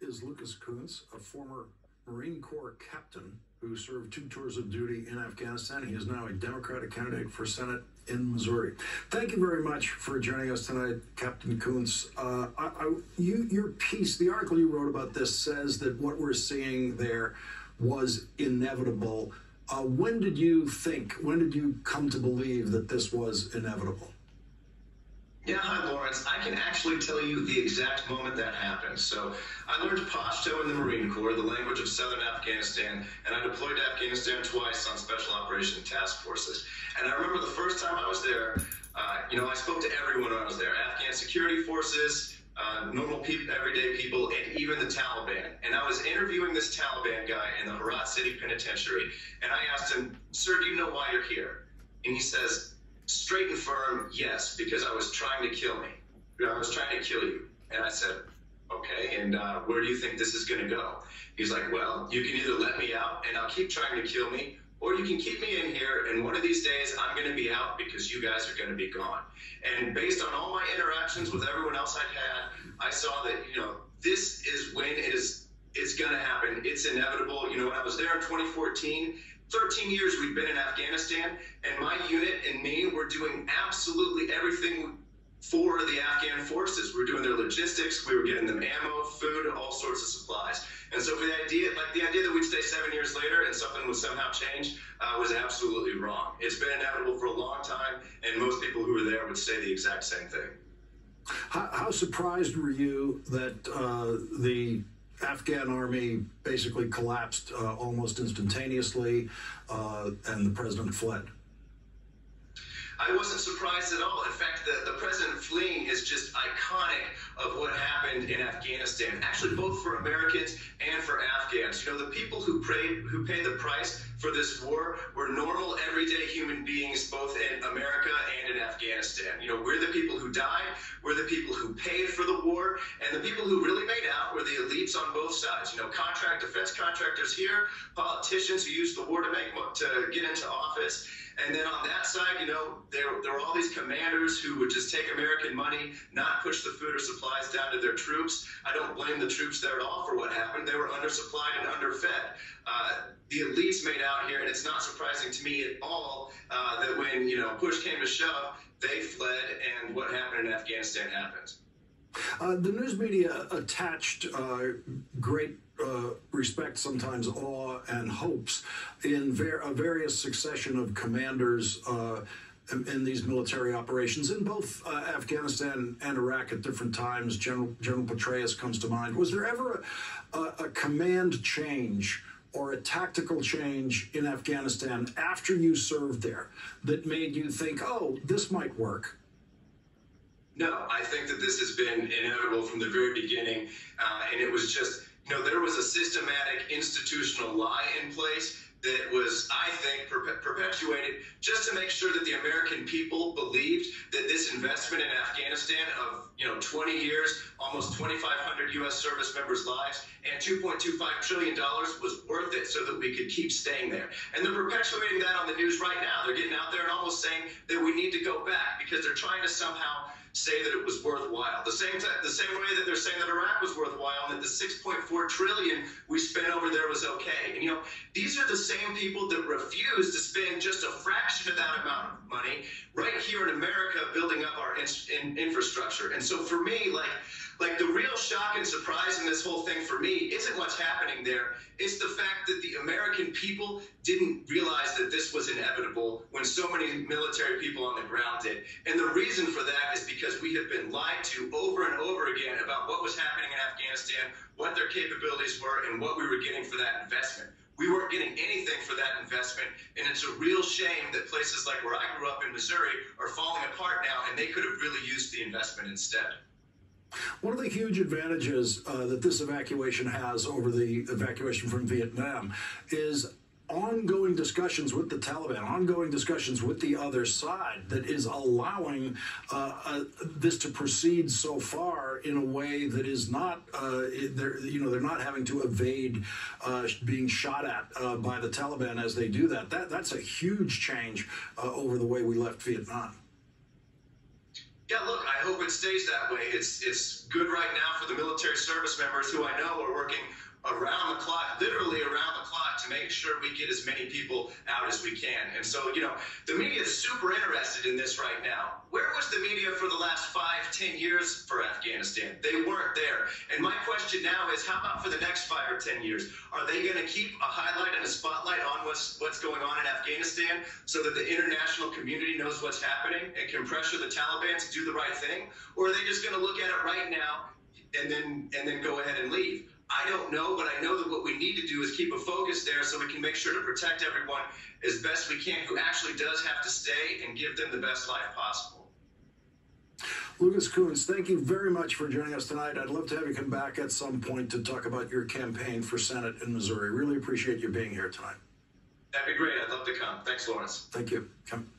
is Lucas Kuntz, a former Marine Corps captain who served 2 tours of duty in Afghanistan. He is now a Democratic candidate for Senate in Missouri. Thank you very much for joining us tonight, Captain Kuntz. Your piece, the article you wrote about this, says that what we're seeing there was inevitable. When did you come to believe that this was inevitable? Yeah, hi, Lawrence. I can actually tell you the exact moment that happened. So I learned Pashto in the Marine Corps, the language of southern Afghanistan, and I deployed to Afghanistan twice on special operations task forces. And I remember the first time I was there, I spoke to everyone when I was there, Afghan security forces, normal people, everyday people, and even the Taliban. And I was interviewing this Taliban guy in the Herat City Penitentiary, and I asked him, "Sir, do you know why you're here?" And he says, straight and firm, "Yes, because I was trying to kill me. I was trying to kill you." And I said, "Okay, and where do you think this is going to go?" He's like, "Well, you can either let me out and I'll keep trying to kill me, or you can keep me in here, and one of these days I'm going to be out because you guys are going to be gone." And based on all my interactions with everyone else I'd had, I saw that, this is when it's going to happen. It's inevitable. When I was there in 2014, 13 years we'd been in Afghanistan, and my unit and me were doing absolutely everything for the Afghan forces. We were doing their logistics, we were getting them ammo, food, all sorts of supplies. And so for the idea that we'd stay 7 years later and something would somehow change was absolutely wrong. It's been inevitable for a long time, and most people who were there would say the exact same thing. How surprised were you that the Afghan army basically collapsed almost instantaneously, and the president fled? I wasn't surprised at all. In fact, the president fleeing is just iconic of what happened in Afghanistan, actually both for Americans and for Afghans. The people who paid the price for this war were normal, everyday human beings, both in America and in Afghanistan. We're the people who died, we're the people who paid for the war, and the people who really made out were the elites on both sides. Defense contractors here, politicians who used the war to get into office. And then on that side, there were all these commanders who would just take American money, not push the food or supplies down to their troops. I don't blame the troops there at all for what happened. They were undersupplied and underfed. The elites made out here, and it's not surprising to me at all that when, push came to shove, they fled, and what happened in Afghanistan happened. The news media attached great respect, sometimes awe and hopes in a various succession of commanders in these military operations in both Afghanistan and Iraq at different times. General Petraeus comes to mind. Was there ever a command change or a tactical change in Afghanistan after you served there that made you think, oh, this might work? No, I think that this has been inevitable from the very beginning, and it was just, there was a systematic institutional lie in place that was, I think, perpetuated just to make sure that the American people believed that this investment in Afghanistan of 20 years, almost 2,500 U.S. service members' lives, and $2.25 trillion was worth it so that we could keep staying there. And they're perpetuating that on the news right now. They're getting out there and almost saying that we need to go back because they're trying to somehow say that it was worthwhile. The same way that they're saying that Iraq was worthwhile and that the $6.4 trillion we spent over there was okay. And these are the same people that refuse to spend just a fraction of that amount of money right here in America building up our infrastructure. And so for me, like the real shock and surprise in this whole thing for me isn't what's happening there. It's the fact that the American people didn't realize that this was inevitable when so many military people on the ground did. And the reason for that is because we have been lied to over and over again about what was happening in Afghanistan, what their capabilities were, and what we were getting for that investment. We weren't getting anything for that investment, and it's a real shame that places like where I grew up in Missouri are falling apart now, and they could have really used the investment instead. One of the huge advantages that this evacuation has over the evacuation from Vietnam is ongoing discussions with the Taliban, ongoing discussions with the other side that is allowing this to proceed so far in a way that is not, they're not having to evade being shot at by the Taliban as they do that. That's a huge change over the way we left Vietnam. Yeah, look, I hope it stays that way. It's good right now for the military service members who I know are working around the clock, literally around the clock, to make sure we get as many people out as we can. And so, the media is super interested in this right now. Where was the media for the last 5, 10 years for Afghanistan? They weren't there. And my question now is, how about for the next 5 or 10 years? Are they going to keep a highlight and a spotlight on what's going on in Afghanistan so that the international community knows what's happening and can pressure the Taliban to do the right thing? Or are they just going to look at it right now and then go ahead and leave? I don't know, but I know that what we need to do is keep a focus there so we can make sure to protect everyone as best we can who actually does have to stay and give them the best life possible. Lucas Coons, thank you very much for joining us tonight. I'd love to have you come back at some point to talk about your campaign for Senate in Missouri. Really appreciate you being here tonight. That'd be great. I'd love to come. Thanks, Lawrence. Thank you. Come.